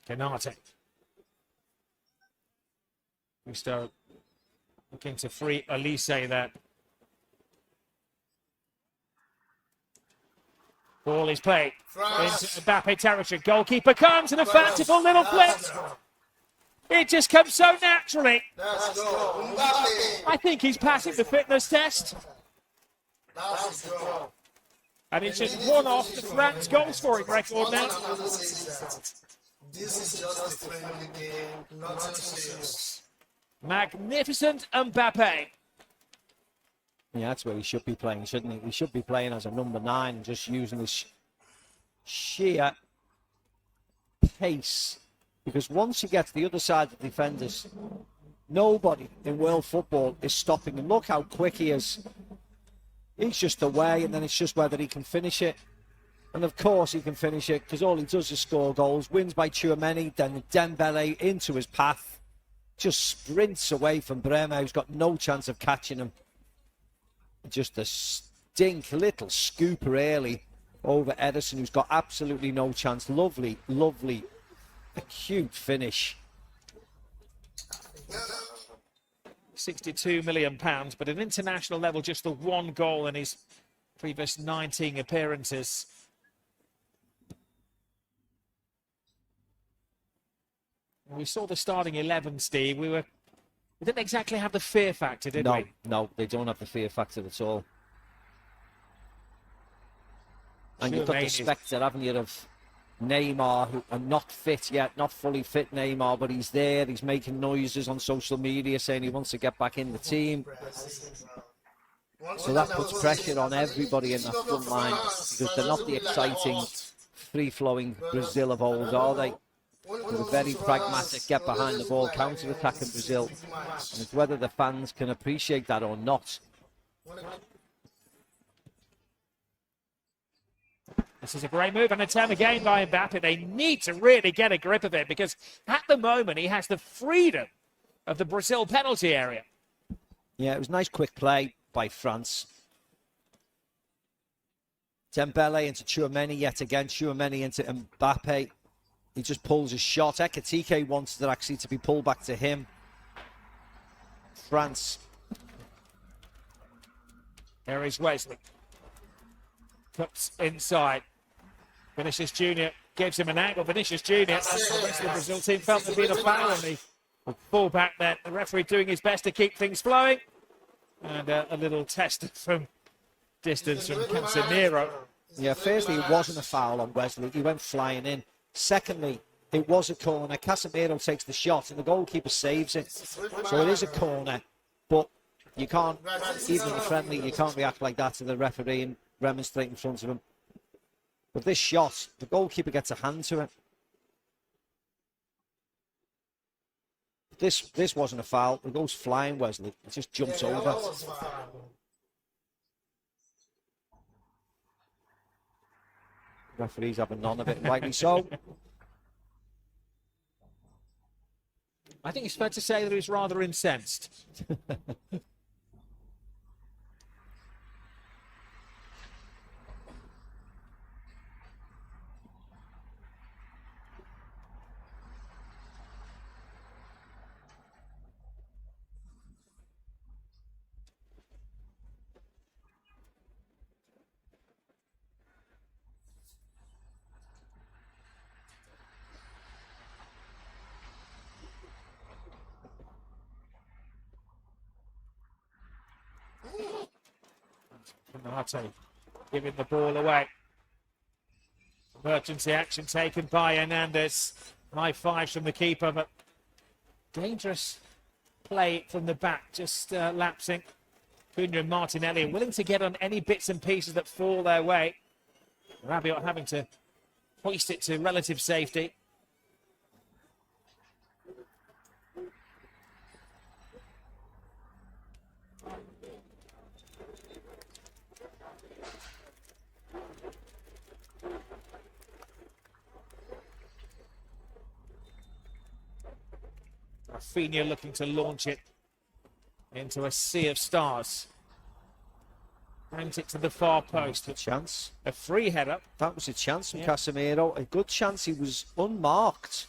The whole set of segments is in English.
Canate. Gusto looking to free Elise there. Ball is played into Mbappe territory. Goalkeeper comes and a fanciful little flip. It just comes so naturally. I think he's passing the fitness test. And it's just one off the France goal scoring record now. This is just a friendly game, nothing serious. Magnificent Mbappe. Yeah, that's where he should be playing, shouldn't he? He should be playing as a number 9 and just using his sheer pace. Because once he gets the other side of the defenders, nobody in world football is stopping him. Look how quick he is. He's just away, and then it's just whether he can finish it. And of course he can finish it, because all he does is score goals. Wins by Tchouaméni, then Dembele into his path. Just sprints away from Bremer, who's got no chance of catching him. Just a stink little scooper early over Ederson, who's got absolutely no chance. Lovely, lovely, acute finish. £62 million, but at international level, just the one goal in his previous 19 appearances. We saw the starting 11, Steve. We didn't exactly have the fear factor, did we? No, they don't have the fear factor at all. And you've got the spectre, haven't you, of Neymar, who are not fit yet, not fully fit Neymar, but he's there. He's making noises on social media saying he wants to get back in the team. So that puts pressure on everybody in that front line, because they're not the exciting, free-flowing Brazil of old, are they? They're very pragmatic, get behind the ball, counter-attack in Brazil. And it's whether the fans can appreciate that or not. This is a great move and attempt again by Mbappe. They need to really get a grip of it, because at the moment he has the freedom of the Brazil penalty area. Yeah, it was a nice quick play by France. Dembele into Tchouaméni yet again. Tchouaméni into Mbappe. He just pulls his shot. Ekitike wants it actually to be pulled back to him. France. Here is Wesley. Cuts inside. Vinicius Junior gives him an angle. Vinicius Junior, the rest of the Brazil team felt there'd been a foul on the full-back there. The referee doing his best to keep things flowing. And a little test from distance from Casemiro. Yeah, firstly, it wasn't a foul on Wesley. He went flying in. Secondly, it was a corner. Casemiro takes the shot and the goalkeeper saves it. So it is a corner. But you can't, even in the friendly, you can't react like that to the referee and remonstrate in front of him. But this shot, the goalkeeper gets a hand to it. This wasn't a foul. It goes flying, Wesley. It just jumps over. Referee's having none of it, rightly so. I think it's fair to say that he was rather incensed. Canate giving the ball away. Emergency action taken by Hernandez. High fives from the keeper, but dangerous play from the back, just lapsing. Cunha and Martinelli are willing to get on any bits and pieces that fall their way. Rabiot having to hoist it to relative safety. Rafinha looking to launch it into a sea of stars. Hangs it to the far post. A chance. A free header. That was a chance from Casemiro. A good chance. He was unmarked.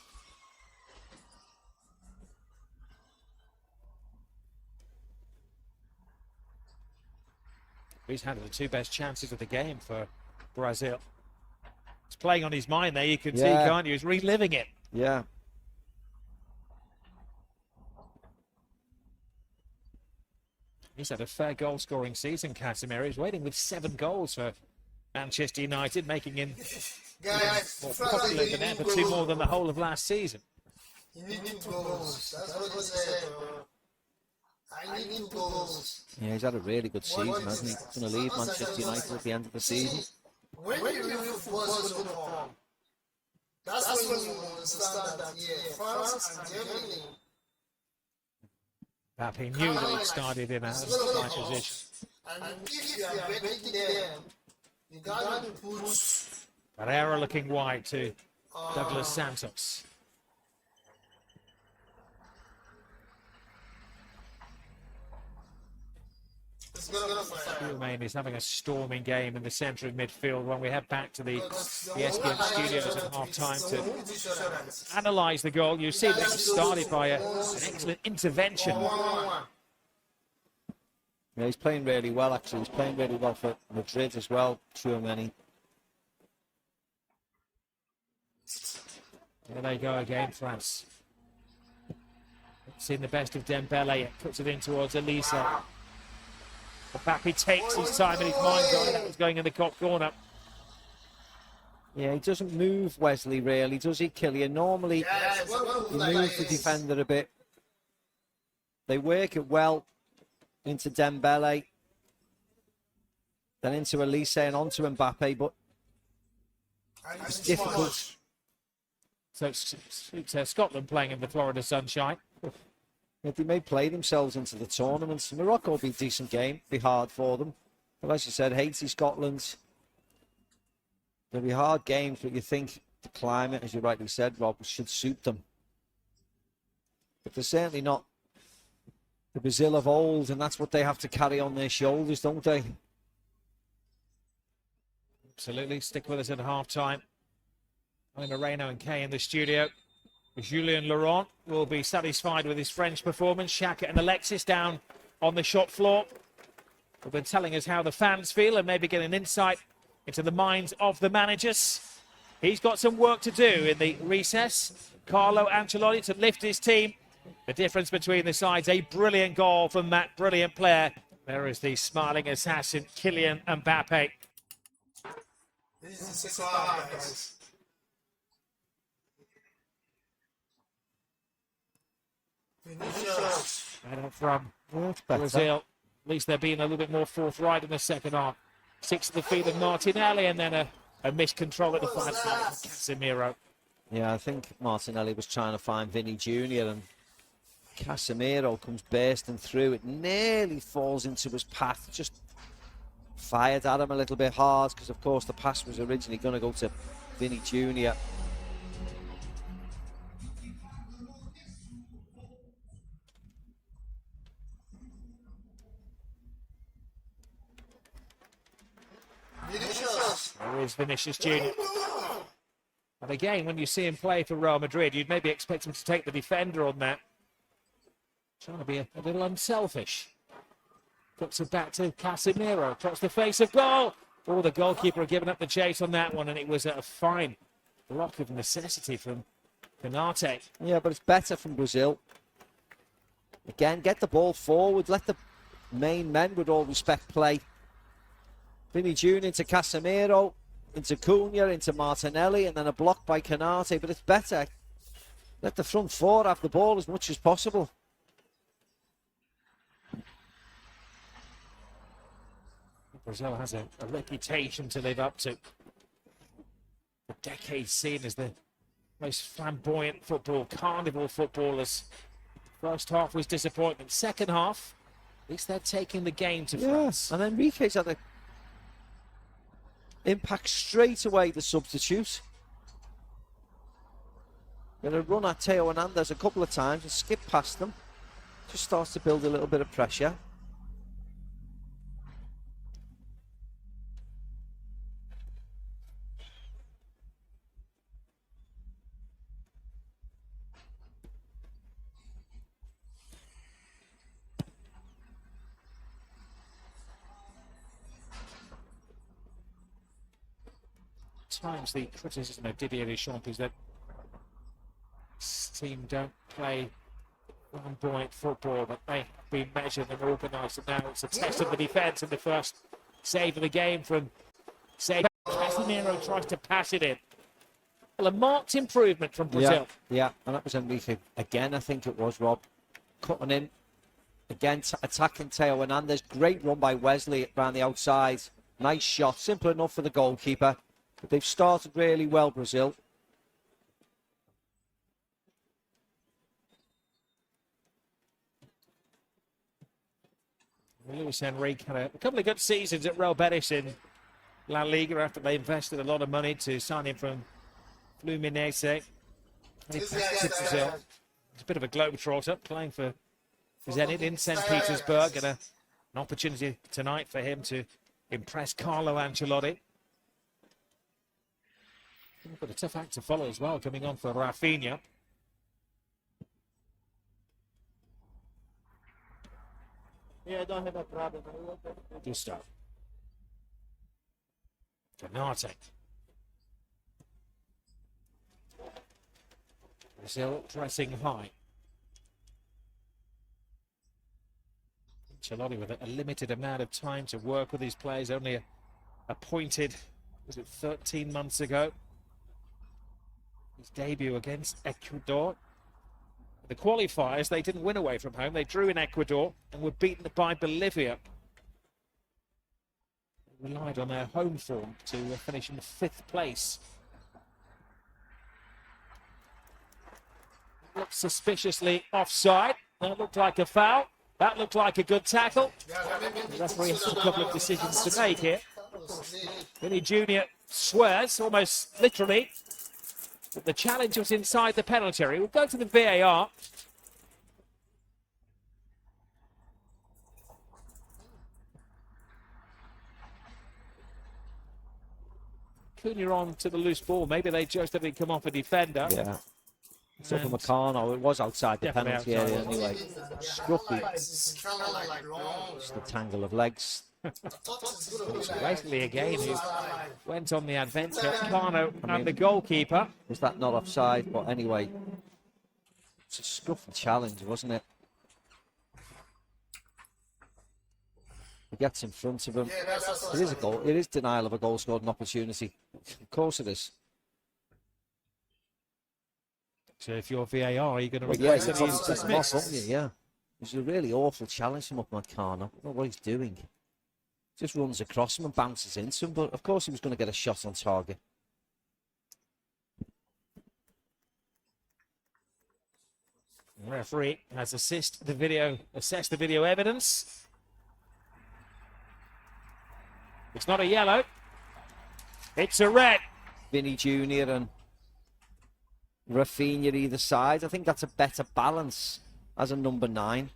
He's had the two best chances of the game for Brazil. It's playing on his mind there, you can see, Yeah. can't you? He's reliving it. Yeah. He's had a fair goal-scoring season, Casemiro. He's waiting with 7 goals for Manchester United, making him Guys, more France popular need than ever, goals. 2 more than the whole of last season. You need 2 goals. That's what he said, bro. I need 2 goals. Yeah, he's had a really good season, hasn't he? He's going to leave Manchester United at the end of the season. When you real football is going to come, that's when you understand that, yeah, France and Germany. Mbappe knew that he'd started in a high position. And if you are beating them, you got to put Pereira looking wide to Douglas Santos. Romain is having a storming game in the centre of midfield. When we head back to the ESPN studios at half-time to analyse the goal, you see that it was started by an excellent intervention. Yeah, he's playing really well, actually. He's playing really well for Madrid as well, Tchouaméni. There they go again, France. Seen the best of Dembele, it puts it in towards Elise. Mbappe takes his time and his mind on that was going in the top corner. Yeah, he doesn't move Wesley really, does he, Kylian? Normally, he moves the defender a bit. They work it well into Dembele, then into Elise and onto Mbappe, but it's difficult. So it's Scotland playing in the Florida sunshine. Yeah, they may play themselves into the tournament. Morocco will be a decent game, be hard for them. But as you said, Haiti, Scotland, they'll be hard games, but you think the climate, as you rightly said, Rob, should suit them. But they're certainly not the Brazil of old, and that's what they have to carry on their shoulders, don't they? Absolutely. Stick with us at half-time. Moreno and Kay in the studio. Julien Laurent will be satisfied with his French performance. Xhaka and Alexis down on the shop floor. They've been telling us how the fans feel and maybe get an insight into the minds of the managers. He's got some work to do in the recess. Carlo Ancelotti to lift his team. The difference between the sides, a brilliant goal from that brilliant player. There is the smiling assassin, Kylian Mbappe. This is 6 guys. And from Better. Brazil, at least they're being a little bit more forthright in the second half. 6 to the feet of Martinelli and then a missed control at the final from Casemiro. Yeah, I think Martinelli was trying to find Vinny Jr. and Casemiro comes bursting through. It nearly falls into his path. Just fired at him a little bit hard because, of course, the pass was originally going to go to Vinny Jr. There is Vinicius Junior. And again, when you see him play for Real Madrid, you'd maybe expect him to take the defender on that. Trying to be a little unselfish. Puts it back to Casemiro. Across the face of goal. Oh, the goalkeeper had given up the chase on that one, and it was a fine block of necessity from Canate. Yeah, but it's better from Brazil. Again, get the ball forward. Let the main men, with all respect, play. Vinny Jr. into Casemiro, into Cunha, into Martinelli, and then a block by Canate. But it's better. Let the front four have the ball as much as possible. Brazil has a reputation to live up to. For decades seen as the most flamboyant football, carnival footballers. First half was disappointment. Second half, at least they're taking the game to France. And Enrique's had an impact straight away, the substitute. Going to run at Theo Hernandez a couple of times and skip past them. Just starts to build a little bit of pressure. times the criticism of Didier Deschamps is that this team don't play flamboyant football, but they have been measured and organised, and now it's a test of the defence, and the first save of the game from Casemiro tries to pass it in. Well, a marked improvement from Brazil. Yeah, and that was Enrique again, I think it was, Rob. Cutting in, again, attacking Theo Hernandez. Great run by Wesley around the outside. Nice shot, simple enough for the goalkeeper. But they've started really well, Brazil. Luis Enrique had a couple of good seasons at Real Betis in La Liga after they invested a lot of money to sign him from Fluminense. And he passed to Brazil. He's a bit of a globetrotter, playing for Zenit in St. Petersburg, and an opportunity tonight for him to impress Carlo Ancelotti. But a tough act to follow as well, coming on for Rafinha. Yeah, I don't have a problem. Good stuff. Canate. Brazil pressing high. Ancelotti with a limited amount of time to work with his players, only appointed, was it 13 months ago? His debut against Ecuador. The qualifiers, they didn't win away from home. They drew in Ecuador and were beaten by Bolivia. They relied on their home form to finish in 5th place. Looked suspiciously offside. That looked like a foul. That looked like a good tackle. The referee has a couple of decisions to make here. Vinny Jr. swears, almost literally, that the challenge was inside the penalty area. We'll go to the VAR. Cunha on to the loose ball. Maybe they just didn't come off a defender. Yeah. It's up from Meccano. It was outside the Definitely penalty area outside. anyway. Scruffy. It's kind of like wrong. Just a tangle of legs. Wesley again, who went on the adventure. Cano and the goalkeeper. Was that not offside? But anyway, it's a scruffy challenge, wasn't it? He gets in front of him. It is a goal. It is denial of a goal scored, an opportunity. Of course it is. So if you're VAR, are you going to Well, yeah, replace you any probably take him off, dismissed? won't you? Yeah. It was a really awful challenge from up Meccano. I don't know what he's doing. Just runs across him and bounces into him, but of course he was going to get a shot on target. The referee has assessed the video evidence. It's not a yellow. It's a red. Vinny Jr. and Rafinha either side. I think that's a better balance as a number 9.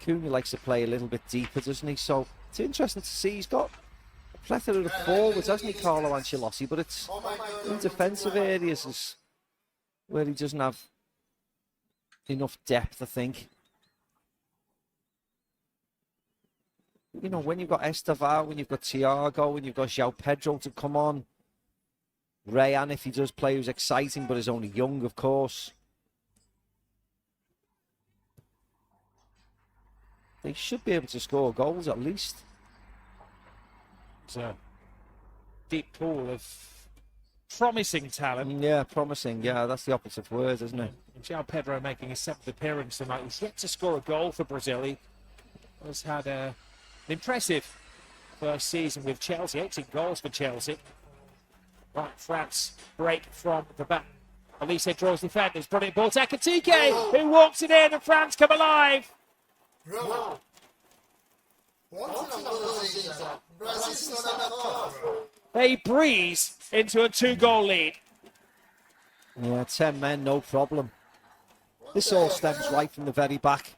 Cunha likes to play a little bit deeper, doesn't he? So it's interesting to see. He's got a plethora of forwards, hasn't he, Carlo Ancelotti? But it's in defensive areas is where he doesn't have enough depth, I think. You know, when you've got Estevao, when you've got Thiago, when you've got João Pedro to come on, Rayan, if he does play, who's exciting, but is only young, of course. They should be able to score goals at least. It's a deep pool of promising talent. Yeah, promising. Yeah, that's the opposite word, isn't it? And João Pedro making his 7th appearance tonight. He's yet to score a goal for Brazil. He has had an impressive first season with Chelsea. 18 goals for Chelsea. Right, France break from the back. Elise draws defenders. Brilliant ball to Ekitike, who walks it in, and France come alive. Bro, one thing I'm going to say is that Brazil's not that tough, bro. They breeze into a 2-goal lead. Yeah, 10 men, no problem. This all stems right from the very back.